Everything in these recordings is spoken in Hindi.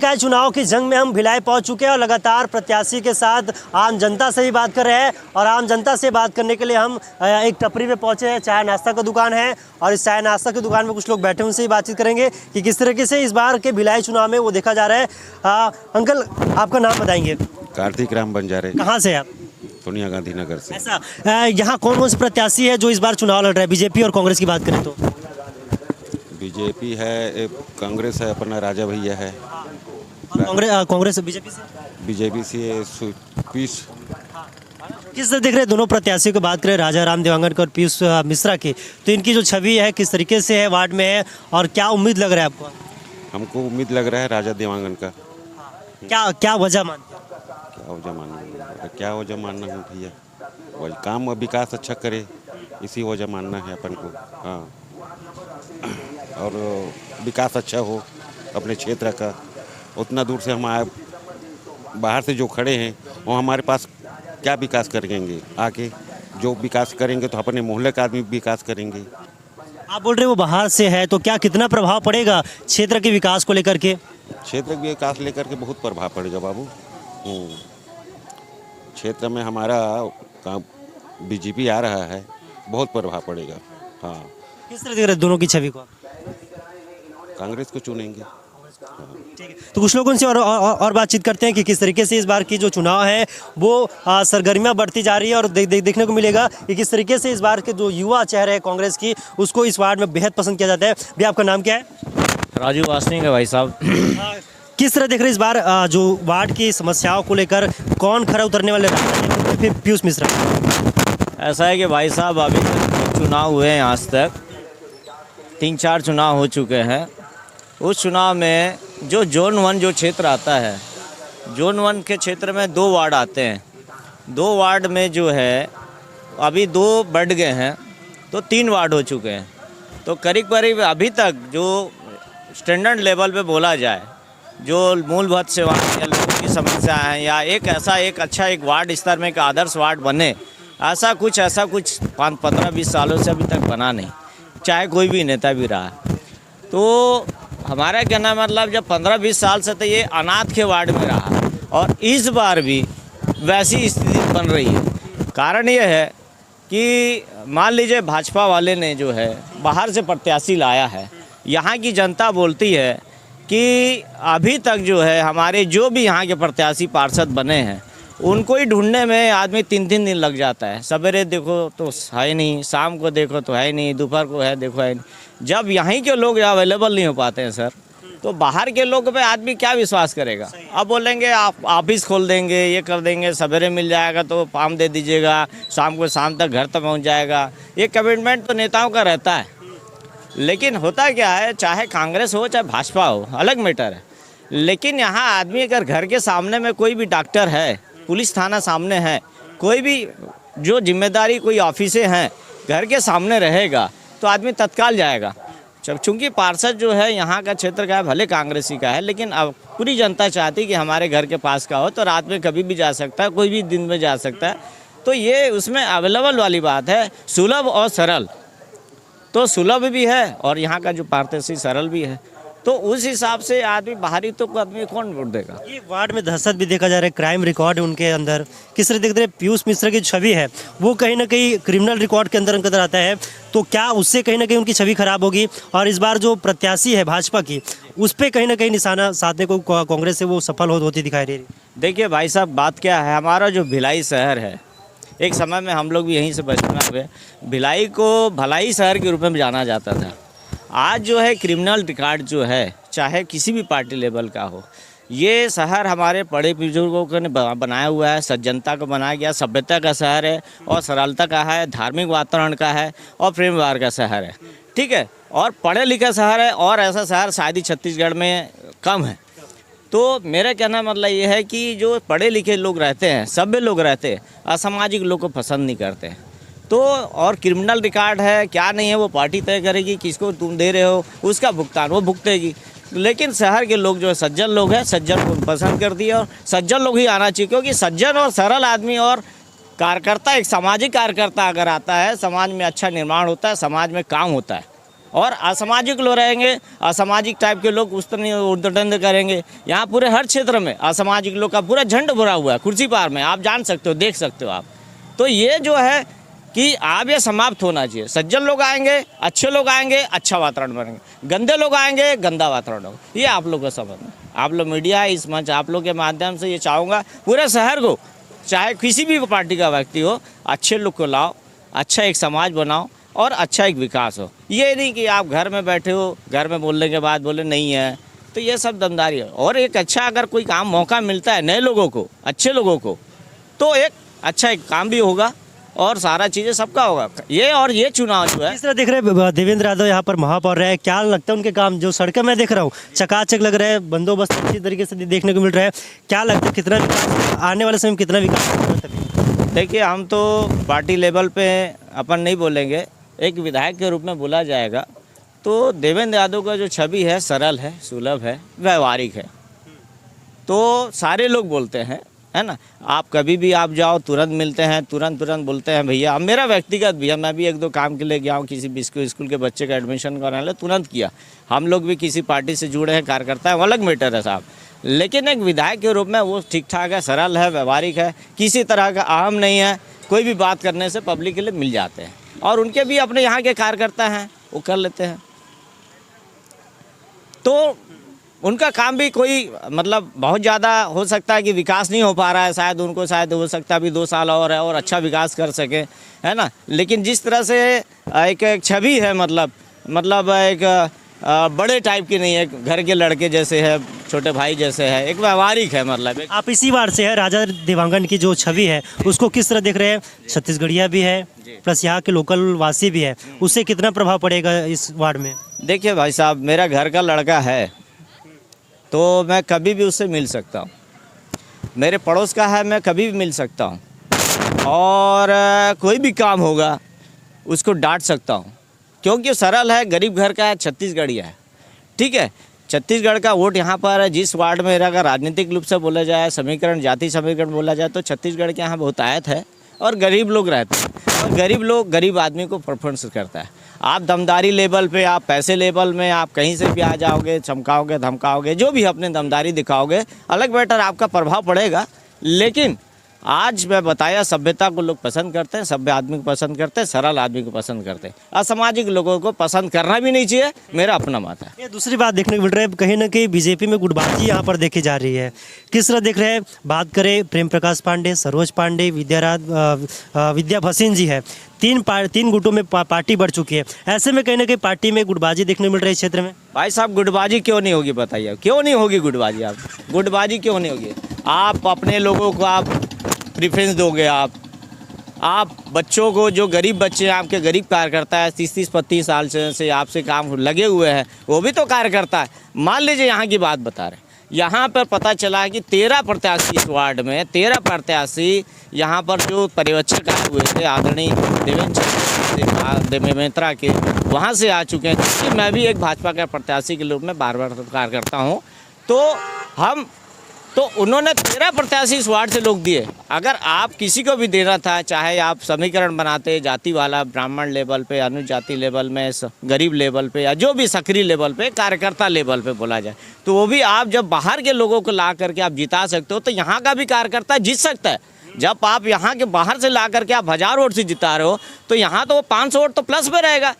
का चुनाव की जंग में हम भिलाई पहुंच चुके हैं और लगातार प्रत्याशी के साथ आम जनता से ही बात कर रहे हैं। और आम जनता से बात करने के लिए हम एक टपरी पे पहुंचे हैं। चाय नाश्ता का दुकान है और इस चाय नाश्ता की दुकान में कुछ लोग बैठे, उनसे ही बातचीत करेंगे कि किस तरीके से इस बार के भिलाई चुनाव में वो देखा जा रहा है। अंकल, आपका नाम बताएंगे? कार्तिक राम बंजारे। कहाँ से आप? सोनिया गांधी नगर से। ऐसा यहाँ कौन कौन से प्रत्याशी है जो इस बार चुनाव लड़ रहा है? बीजेपी और कांग्रेस की बात करें तो बीजेपी है, कांग्रेस है, अपना राजा भैया है। कांग्रेस बीजेपी से पीयूष। किस तरह देख रहे हैं दोनों प्रत्याशियों की बात करें, राजा राम देवांगन और पीयूष मिश्रा की, तो इनकी जो छवि है किस तरीके से है वार्ड में है और क्या उम्मीद लग रहा है आपको? हमको उम्मीद लग रहा है राजा देवांगन का। क्या वजह मानते हैं? क्या वजह मानना है भैया? वही काम और विकास अच्छा करे, इसी वजह मानना है अपन को। हाँ, और विकास अच्छा हो अपने क्षेत्र का। उतना दूर से हम आए, बाहर से जो खड़े हैं वो हमारे पास क्या विकास करेंगे? आके जो विकास करेंगे तो अपने मोहल्ले का आदमी विकास करेंगे। आप बोल रहे हो वो बाहर से है, तो क्या कितना प्रभाव पड़ेगा क्षेत्र के विकास को लेकर के? क्षेत्र के विकास लेकर के बहुत प्रभाव पड़ेगा बाबू। क्षेत्र में हमारा बीजेपी आ रहा है, बहुत प्रभाव पड़ेगा। हाँ, किस तरह देख रहे हैं दोनों की छवि को? कांग्रेस को चुनेंगे। ठीक है, तो कुछ लोगों से और बातचीत करते हैं कि किस तरीके से इस बार की जो चुनाव है वो सरगर्मियां बढ़ती जा रही है और देखने को मिलेगा कि किस तरीके से इस बार के जो युवा चेहरे हैं कांग्रेस की, उसको इस वार्ड में बेहद पसंद किया जाता है। भैया, आपका नाम क्या है? राजू वासनिक है भाई साहब। किस तरह देख रहे हैं इस बार जो वार्ड की समस्याओं को लेकर, कौन खरा उतरने वाले, फिर पीयूष मिश्रा? ऐसा है कि भाई साहब अभी चुनाव हुए हैं, आज तक 3-4 चुनाव हो चुके हैं। उस चुनाव में जो जोन 1 जो क्षेत्र आता है, जोन 1 के क्षेत्र में 2 वार्ड आते हैं। 2 वार्ड में जो है अभी 2 बढ़ गए हैं, तो 3 वार्ड हो चुके हैं। तो करीब करीब अभी तक जो स्टैंडर्ड लेवल पे बोला जाए, जो मूलभूत सेवाएं या लोगों की समस्या है, या एक अच्छा वार्ड स्तर में एक आदर्श वार्ड बने, ऐसा कुछ 15-20 सालों से अभी तक बना नहीं, चाहे कोई भी नेता भी रहा। तो हमारा कहना मतलब जब 15-20 साल से तो ये अनाथ के वार्ड में रहा और इस बार भी वैसी स्थिति बन रही है। कारण ये है कि मान लीजिए भाजपा वाले ने जो है बाहर से प्रत्याशी लाया है, यहाँ की जनता बोलती है कि अभी तक जो है हमारे जो भी यहाँ के प्रत्याशी पार्षद बने हैं उनको ही ढूंढने में आदमी 3-3 दिन लग जाता है। सवेरे देखो तो है नहीं, शाम को देखो तो है नहीं, दोपहर को है देखो है नहीं। जब यहीं के लोग अवेलेबल नहीं हो पाते हैं सर, तो बाहर के लोग पे आदमी क्या विश्वास करेगा? अब बोलेंगे आप ऑफिस खोल देंगे, ये कर देंगे, सवेरे मिल जाएगा तो फॉर्म दे दीजिएगा, शाम तक घर तक पहुँच जाएगा। ये कमिटमेंट तो नेताओं का रहता है, लेकिन होता क्या है, चाहे कांग्रेस हो चाहे भाजपा हो, अलग मैटर है। लेकिन यहाँ आदमी अगर घर के सामने में कोई भी डॉक्टर है, पुलिस थाना सामने है, कोई भी जो जिम्मेदारी कोई ऑफिसे हैं घर के सामने रहेगा, तो आदमी तत्काल जाएगा। चूँकि पार्षद जो है यहाँ का क्षेत्र का है, भले कांग्रेसी का है, लेकिन अब पूरी जनता चाहती कि हमारे घर के पास का हो, तो रात में कभी भी जा सकता है, कोई भी दिन में जा सकता है। तो ये उसमें अवेलेबल वाली बात है, सुलभ और सरल। तो सुलभ भी है और यहाँ का जो प्रत्याशी सरल भी है, तो उस हिसाब से आदमी बाहरी तो आदमी कौन वोट देगा? ये वार्ड में दहशत भी देखा जा रहा है, क्राइम रिकॉर्ड है उनके अंदर। किस तरह देख रहे हैं पीयूष मिश्रा की छवि है वो कहीं ना कहीं क्रिमिनल रिकॉर्ड के अंदर आता है, तो क्या उससे कहीं ना कहीं उनकी छवि खराब होगी? और इस बार जो प्रत्याशी है भाजपा की, उस पर कहीं ना कहीं निशाना साधने को कांग्रेस से वो सफल होती दिखाई दे रही है। देखिए भाई साहब, बात क्या है, हमारा जो भिलाई शहर है, एक समय में हम लोग भी यहीं से बचपना में भिलाई को भलाई शहर के रूप में जाना जाता था। आज जो है क्रिमिनल रिकॉर्ड जो है, चाहे किसी भी पार्टी लेवल का हो, ये शहर हमारे बड़े बुजुर्गों ने बनाया हुआ है, सज्जनता को बनाया गया, सभ्यता का शहर है और सरलता का है, धार्मिक वातावरण का है और प्रेम व्यवहार का शहर है। ठीक है, और पढ़े लिखे शहर है, और ऐसा शहर शायद ही छत्तीसगढ़ में कम है। तो मेरा कहना मतलब ये है कि जो पढ़े लिखे लोग रहते हैं, सभ्य लोग रहते हैं, असामाजिक लोग को पसंद नहीं करते हैं। तो और क्रिमिनल रिकॉर्ड है क्या नहीं है वो पार्टी तय करेगी, किसको तुम दे रहे हो उसका भुगतान वो भुगतेगी। लेकिन शहर के लोग जो है सज्जन लोग हैं, सज्जन को पसंद कर दिया और सज्जन लोग ही आना चाहिए, क्योंकि सज्जन और सरल आदमी और कार्यकर्ता, एक सामाजिक कार्यकर्ता अगर आता है, समाज में अच्छा निर्माण होता है, समाज में काम होता है। और असामाजिक लोग रहेंगे, असामाजिक टाइप के लोग उस तरह उद्दंड करेंगे। यहाँ पूरे हर क्षेत्र में असामाजिक लोग का पूरा झंड भरा हुआ है कुर्सी पार में, आप जान सकते हो, देख सकते हो आप। तो ये जो है कि आप ये समाप्त होना चाहिए। सज्जन लोग आएंगे, अच्छे लोग आएंगे, अच्छा वातावरण बनेंगे, गंदे लोग आएंगे, गंदा वातावरण होगा। ये आप लोग को समझना, आप लोग मीडिया इस मंच आप लोग के माध्यम से ये चाहूँगा पूरे शहर को, चाहे किसी भी पार्टी का व्यक्ति हो, अच्छे लोग को लाओ, अच्छा एक समाज बनाओ और अच्छा एक विकास हो। ये नहीं कि आप घर में बैठे हो, घर में बोलने के बाद बोले नहीं है, तो ये सब दमदारी है। और एक अच्छा अगर कोई काम मौका मिलता है नए लोगों को, अच्छे लोगों को, तो एक अच्छा एक काम भी होगा और सारा चीज़ें सबका होगा। ये और ये चुनाव जो है, इस तरह देख रहे हैं देवेंद्र यादव यहाँ पर महापौर रहे, क्या लगता है उनके काम? जो सड़कें मैं देख रहा हूँ चकाचक लग रहा है, बंदोबस्त अच्छी तरीके से देखने को मिल रहा है, क्या लगता है कितना विकास आने वाले समय में कितना विकास होगा? देखिए हम तो पार्टी लेवल पे अपन नहीं बोलेंगे, एक विधायक के रूप में बोला जाएगा तो देवेंद्र यादव का जो छवि है सरल है, सुलभ है, व्यवहारिक है, तो सारे लोग बोलते हैं, है ना। आप कभी भी आप जाओ तुरंत मिलते हैं, तुरंत बोलते हैं भैया। अब मेरा व्यक्तिगत भी है, मैं भी 1-2 काम के लिए गया हूँ, किसी स्कूल के बच्चे का एडमिशन कराने तुरंत किया। हम लोग भी किसी पार्टी से जुड़े हैं, कार्यकर्ता है, वो अलग मैटर है साहब। लेकिन एक विधायक के रूप में वो ठीक ठाक है, सरल है, व्यवहारिक है, किसी तरह का अहम नहीं है, कोई भी बात करने से पब्लिक के लिए मिल जाते हैं। और उनके भी अपने यहाँ के कार्यकर्ता हैं, वो कर लेते हैं। तो उनका काम भी कोई मतलब बहुत ज़्यादा हो सकता है कि विकास नहीं हो पा रहा है, शायद उनको शायद हो सकता है अभी 2 साल और है और अच्छा विकास कर सके, है ना। लेकिन जिस तरह से एक छवि है, मतलब एक बड़े टाइप की नहीं है, घर के लड़के जैसे है, छोटे भाई जैसे है, एक व्यवहारिक है। मतलब आप इसी वार्ड से है, राजा देवांगन की जो छवि है उसको किस तरह देख रहे हैं? छत्तीसगढ़िया भी है प्लस यहाँ के लोकल वासी भी है, उससे कितना प्रभाव पड़ेगा इस वार्ड में? देखिए भाई साहब, मेरा घर का लड़का है तो मैं कभी भी उससे मिल सकता हूँ, मेरे पड़ोस का है मैं कभी भी मिल सकता हूँ, और कोई भी काम होगा उसको डांट सकता हूँ, क्योंकि सरल है, गरीब घर का है, छत्तीसगढ़िया है, ठीक है। छत्तीसगढ़ का वोट यहाँ पर जिस वार्ड में अगर राजनीतिक रूप से बोला जाए, समीकरण जाति समीकरण बोला जाए, तो छत्तीसगढ़ के यहाँ बहुतायत है और गरीब लोग रहते हैं, और गरीब लोग गरीब आदमी को प्रेफरेंस करता है। आप दमदारी लेवल पे, आप पैसे लेवल में, आप कहीं से भी आ जाओगे, चमकाओगे, धमकाओगे, जो भी अपने दमदारी दिखाओगे, अलग बेटर आपका प्रभाव पड़ेगा। लेकिन आज मैं बताया, सभ्यता को लोग पसंद करते हैं, सभ्य आदमी को पसंद करते हैं, सरल आदमी को पसंद करते हैं, असामाजिक लोगों को पसंद करना भी नहीं चाहिए, मेरा अपना मत है। ये दूसरी बात देखने को मिल रहा है, कहीं ना कहीं बीजेपी में गुटबाजी यहाँ पर देखी जा रही है, किस तरह देख रहे हैं? बात करें प्रेम प्रकाश पांडे, सरोज पांडे, विद्या भसीन जी है, 3 गुटों में पार्टी बढ़ चुकी है, ऐसे में कहीं ना कहीं पार्टी में गुटबाजी देखने को मिल रही है क्षेत्र में। भाई साहब, गुटबाजी क्यों नहीं होगी बताइए, क्यों नहीं होगी गुटबाजी? आप गुटबाजी क्यों नहीं होगी? आप अपने लोगों को आप प्रेफरेंस दोगे, आप बच्चों को, जो गरीब बच्चे हैं आपके, गरीब कार्यकर्ता है, 30-35 साल से आपसे काम लगे हुए हैं, वो भी तो कार्यकर्ता है। मान लीजिए यहाँ की बात बता रहे हैं, यहाँ पर पता चला कि 13 प्रत्याशी इस वार्ड में, 13 प्रत्याशी यहाँ पर जो पर्यवेक्षक आए हुए थे आदरणीय देवेंद्र के, वहाँ से आ चुके हैं। क्योंकि मैं भी एक भाजपा का प्रत्याशी के रूप में बार-बार कार्य करता हूँ, तो उन्होंने 13 प्रत्याशी इस वार्ड से लोग दिए। अगर आप किसी को भी देना था, चाहे आप समीकरण बनाते जाति वाला, ब्राह्मण लेवल पे, अनुजाति लेवल में, गरीब लेवल पे, या जो भी सक्रिय लेवल पे, कार्यकर्ता लेवल पे बोला जाए, तो वो भी आप जब बाहर के लोगों को ला करके आप जिता सकते हो, तो यहाँ का भी कार्यकर्ता जीत सकता है। जब आप यहाँ के बाहर से ला करके आप 1000 वोट से जिता रहे हो, तो यहाँ तो वो 500 वोट तो प्लस में रहेगा,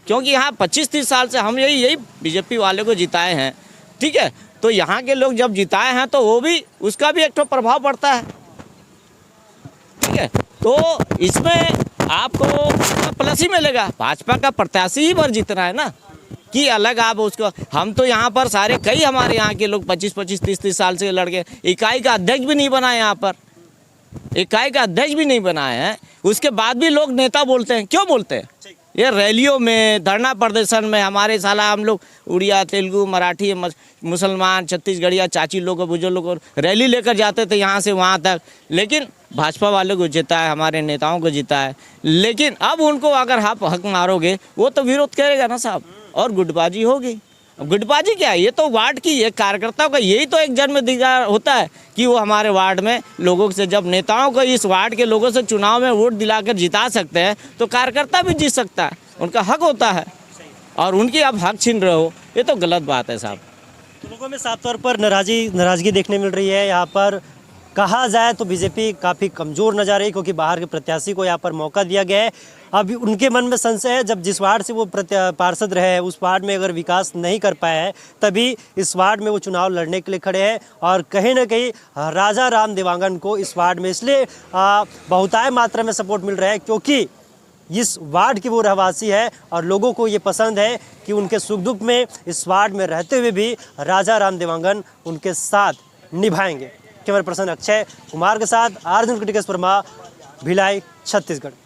क्योंकि यहाँ 25-30 साल से हम यही बीजेपी वाले को जिताए हैं, ठीक है। तो यहाँ के लोग जब जिताए हैं तो वो भी, उसका भी एक तो प्रभाव पड़ता है, ठीक है। तो इसमें आपको प्लस ही मिलेगा, भाजपा का प्रत्याशी ही पर जीतना है ना, कि अलग आप उसको। हम तो यहाँ पर सारे कई हमारे यहाँ के लोग 25-25, 30-30 साल से लड़के, इकाई का अध्यक्ष भी नहीं बनाए, यहाँ पर इकाई का अध्यक्ष भी नहीं बनाए हैं, उसके बाद भी लोग नेता बोलते हैं। क्यों बोलते हैं? ये रैलियों में, धरना प्रदर्शन में हमारे साला हम लोग उड़िया, तेलुगु, मराठी, मुसलमान, छत्तीसगढ़िया, चाची लोग, बुजुर्ग लोग रैली लेकर जाते थे यहाँ से वहाँ तक, लेकिन भाजपा वालों को जीता है, हमारे नेताओं को जीता है। लेकिन अब उनको अगर आप हक मारोगे, वो तो विरोध करेगा ना साहब, और गुटबाजी होगी। गुटबाजी क्या है? ये तो वार्ड की एक कार्यकर्ता का यही तो एक जन्मदिगार होता है कि वो हमारे वार्ड में लोगों से, जब नेताओं को इस वार्ड के लोगों से चुनाव में वोट दिलाकर जिता सकते हैं, तो कार्यकर्ता भी जीत सकता है, उनका हक होता है। और उनकी आप हक छीन रहे हो, ये तो गलत बात है साहब। तो लोगों में साफ तौर पर नाराजगी देखने मिल रही है। यहाँ पर कहा जाए तो बीजेपी काफ़ी कमज़ोर नजर आ रही है, क्योंकि बाहर के प्रत्याशी को यहाँ पर मौका दिया गया है। अभी उनके मन में संशय है, जब जिस वार्ड से वो पार्षद रहे हैं उस वार्ड में अगर विकास नहीं कर पाया है, तभी इस वार्ड में वो चुनाव लड़ने के लिए खड़े हैं। और कहीं ना कहीं राजा राम देवांगन को इस वार्ड में इसलिए बहुतायत मात्रा में सपोर्ट मिल रहा है क्योंकि इस वार्ड की वो रहवासी है और लोगों को ये पसंद है कि उनके सुख दुख में इस वार्ड में रहते हुए भी राजा राम देवांगन उनके साथ निभाएंगे। कैमरा पर्सन अक्षय कुमार के साथ आर्जन वर्मा, भिलाई, छत्तीसगढ़।